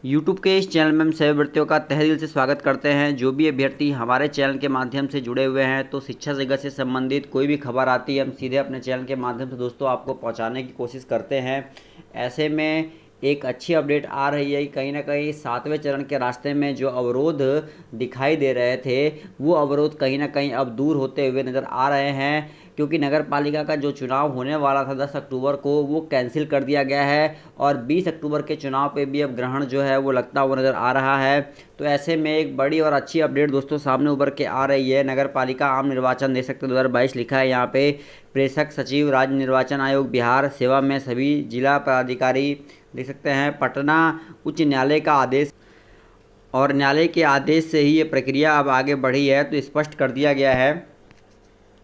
YouTube के इस channel में हम सभी अभ्यर्थियों का तहे दिल से स्वागत करते हैं। जो भी अभ्यर्थी हमारे चैनल के माध्यम से जुड़े हुए हैं तो शिक्षा जगत से संबंधित कोई भी खबर आती है हम सीधे अपने चैनल के माध्यम से दोस्तों आपको पहुंचाने की कोशिश करते हैं। ऐसे में एक अच्छी अपडेट आ रही है कि कहीं ना कहीं 7वें चरण के रास्ते में जो अवरोध दिखाई दे रहे थे वो अवरोध कहीं ना कहीं अब दूर होते हुए नज़र आ रहे हैं, क्योंकि नगर पालिका का जो चुनाव होने वाला था 10 अक्टूबर को वो कैंसिल कर दिया गया है और 20 अक्टूबर के चुनाव पे भी अब ग्रहण जो है वो लगता हुआ नज़र आ रहा है। तो ऐसे में एक बड़ी और अच्छी अपडेट दोस्तों सामने उभर के आ रही है। नगर पालिका आम निर्वाचन देख सकते 2022 लिखा है यहाँ पे। प्रेषक सचिव राज्य निर्वाचन आयोग बिहार सेवा में सभी जिला पदाधिकारी देख सकते हैं। पटना उच्च न्यायालय का आदेश और न्यायालय के आदेश से ही ये प्रक्रिया अब आगे बढ़ी है। तो स्पष्ट कर दिया गया है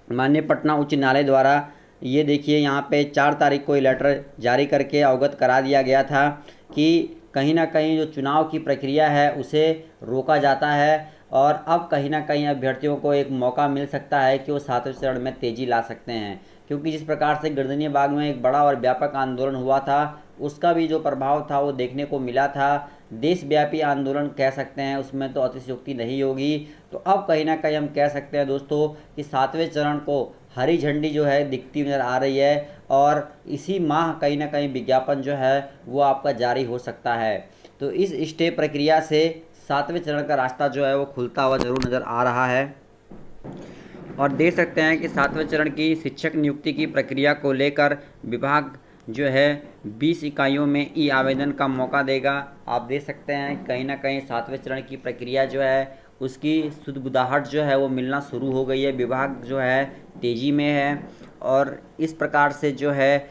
माननीय पटना उच्च न्यायालय द्वारा। ये देखिए यहाँ पे 4 तारीख को ये लेटर जारी करके अवगत करा दिया गया था कि कहीं ना कहीं जो चुनाव की प्रक्रिया है उसे रोका जाता है और अब कहीं ना कहीं अभ्यर्थियों को एक मौका मिल सकता है कि वो 7वें चरण में तेज़ी ला सकते हैं। क्योंकि जिस प्रकार से गर्दनीय बाग में एक बड़ा और व्यापक आंदोलन हुआ था उसका भी जो प्रभाव था वो देखने को मिला था। देशव्यापी आंदोलन कह सकते हैं, उसमें तो अतिशयोक्ति नहीं होगी। तो अब कहीं ना कहीं हम कह सकते हैं दोस्तों कि 7वें चरण को हरी झंडी जो है दिखती नज़र आ रही है और इसी माह कहीं ना कहीं विज्ञापन जो है वो आपका जारी हो सकता है। तो इस स्टे प्रक्रिया से 7वें चरण का रास्ता जो है वो खुलता हुआ जरूर नज़र आ रहा है। और देख सकते हैं कि 7वें चरण की शिक्षक नियुक्ति की प्रक्रिया को लेकर विभाग जो है 20 इकाइयों में ई आवेदन का मौका देगा। आप देख सकते हैं कहीं ना कहीं 7वें चरण की प्रक्रिया जो है उसकी सुदबुदाहट जो है वो मिलना शुरू हो गई है। विभाग जो है तेज़ी में है और इस प्रकार से जो है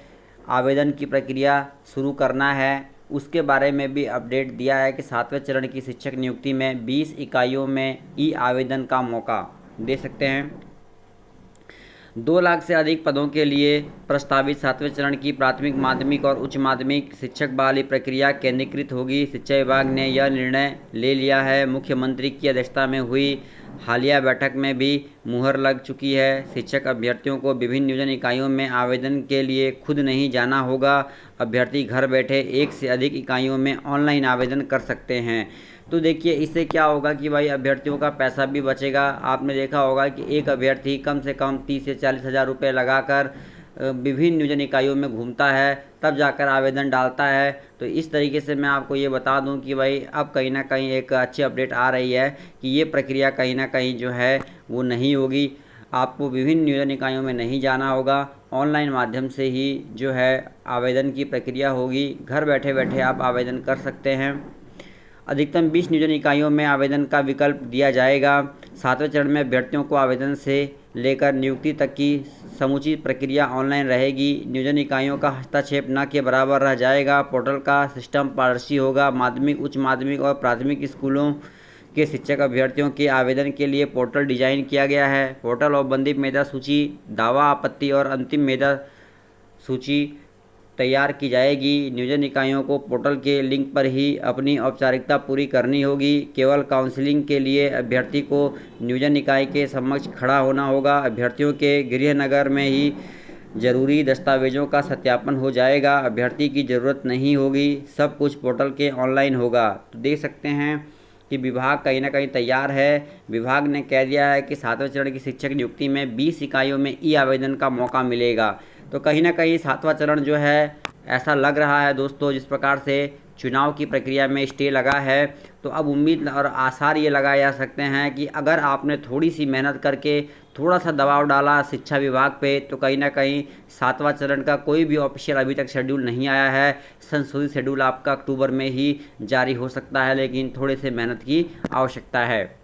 आवेदन की प्रक्रिया शुरू करना है उसके बारे में भी अपडेट दिया है कि 7वें चरण की शिक्षक नियुक्ति में 20 इकाइयों में ई आवेदन का मौका दे सकते हैं। 2 लाख से अधिक पदों के लिए प्रस्तावित 7वें चरण की प्राथमिक माध्यमिक और उच्च माध्यमिक शिक्षक बहाली प्रक्रिया केंद्रीकृत होगी। शिक्षा विभाग ने यह निर्णय ले लिया है। मुख्यमंत्री की अध्यक्षता में हुई हालिया बैठक में भी मुहर लग चुकी है। शिक्षक अभ्यर्थियों को विभिन्न नियोजन इकाइयों में आवेदन के लिए खुद नहीं जाना होगा। अभ्यर्थी घर बैठे 1 से अधिक इकाइयों में ऑनलाइन आवेदन कर सकते हैं। तो देखिए इससे क्या होगा कि भाई अभ्यर्थियों का पैसा भी बचेगा। आपने देखा होगा कि एक अभ्यर्थी कम से कम 30 से 40 हज़ार रुपये लगाकर विभिन्न नियोजन इकाइयों में घूमता है तब जाकर आवेदन डालता है। तो इस तरीके से मैं आपको ये बता दूं कि भाई अब कहीं ना कहीं एक अच्छी अपडेट आ रही है कि ये प्रक्रिया कहीं ना कहीं जो है वो नहीं होगी। आपको विभिन्न नियोजन इकाइयों में नहीं जाना होगा, ऑनलाइन माध्यम से ही जो है आवेदन की प्रक्रिया होगी। घर बैठे बैठे आप आवेदन कर सकते हैं। अधिकतम 20 नियोजन इकाइयों में आवेदन का विकल्प दिया जाएगा। 7वें चरण में अभ्यर्थियों को आवेदन से लेकर नियुक्ति तक की समूची प्रक्रिया ऑनलाइन रहेगी। नियोजन इकाइयों का हस्तक्षेप न के बराबर रह जाएगा। पोर्टल का सिस्टम पारदर्शी होगा। माध्यमिक उच्च माध्यमिक और प्राथमिक स्कूलों के शिक्षक अभ्यर्थियों के आवेदन के लिए पोर्टल डिजाइन किया गया है। पोर्टल औपबंधित मेधा सूची, दावा आपत्ति और अंतिम मेधा सूची तैयार की जाएगी। नियोजन इकाइयों को पोर्टल के लिंक पर ही अपनी औपचारिकता पूरी करनी होगी। केवल काउंसलिंग के लिए अभ्यर्थी को नियोजन इकाई के समक्ष खड़ा होना होगा। अभ्यर्थियों के गृह नगर में ही जरूरी दस्तावेजों का सत्यापन हो जाएगा। अभ्यर्थी की ज़रूरत नहीं होगी, सब कुछ पोर्टल के ऑनलाइन होगा। तो देख सकते हैं कि विभाग कहीं ना कहीं तैयार है। विभाग ने कह दिया है कि 7वें चरण की शिक्षक नियुक्ति में 20 इकाइयों में ई आवेदन का मौका मिलेगा। तो कहीं ना कहीं 7वां चरण जो है ऐसा लग रहा है दोस्तों जिस प्रकार से चुनाव की प्रक्रिया में स्टे लगा है तो अब उम्मीद और आसार ये लगाए जा सकते हैं कि अगर आपने थोड़ी सी मेहनत करके थोड़ा सा दबाव डाला शिक्षा विभाग पे तो कहीं ना कहीं 7वां चरण का कोई भी ऑफिशियल अभी तक शेड्यूल नहीं आया है। संशोधित शेड्यूल आपका अक्टूबर में ही जारी हो सकता है, लेकिन थोड़े से मेहनत की आवश्यकता है।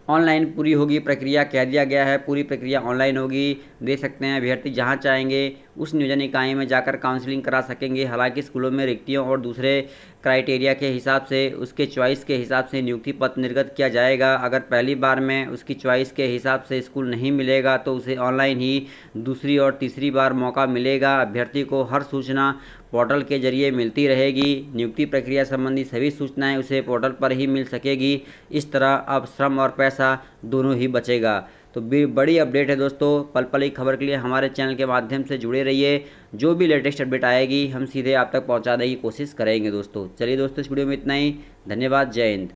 ऑनलाइन पूरी होगी प्रक्रिया कह दिया गया है, पूरी प्रक्रिया ऑनलाइन होगी। दे सकते हैं अभ्यर्थी जहां चाहेंगे उस नियोजन इकाई में जाकर काउंसलिंग करा सकेंगे। हालांकि स्कूलों में रिक्तियों और दूसरे क्राइटेरिया के हिसाब से उसके चॉइस के हिसाब से नियुक्ति पत्र निर्गत किया जाएगा। अगर पहली बार में उसकी चॉइस के हिसाब से स्कूल नहीं मिलेगा तो उसे ऑनलाइन ही दूसरी और तीसरी बार मौका मिलेगा। अभ्यर्थी को हर सूचना पोर्टल के जरिए मिलती रहेगी। नियुक्ति प्रक्रिया संबंधी सभी सूचनाएं उसे पोर्टल पर ही मिल सकेगी। इस तरह अब श्रम और पैसा दोनों ही बचेगा। तो बड़ी अपडेट है दोस्तों। पल पल की खबर के लिए हमारे चैनल के माध्यम से जुड़े रहिए। जो भी लेटेस्ट अपडेट आएगी हम सीधे आप तक पहुंचाने की कोशिश करेंगे दोस्तों। चलिए दोस्तों, इस वीडियो में इतना ही। धन्यवाद। जय हिंद।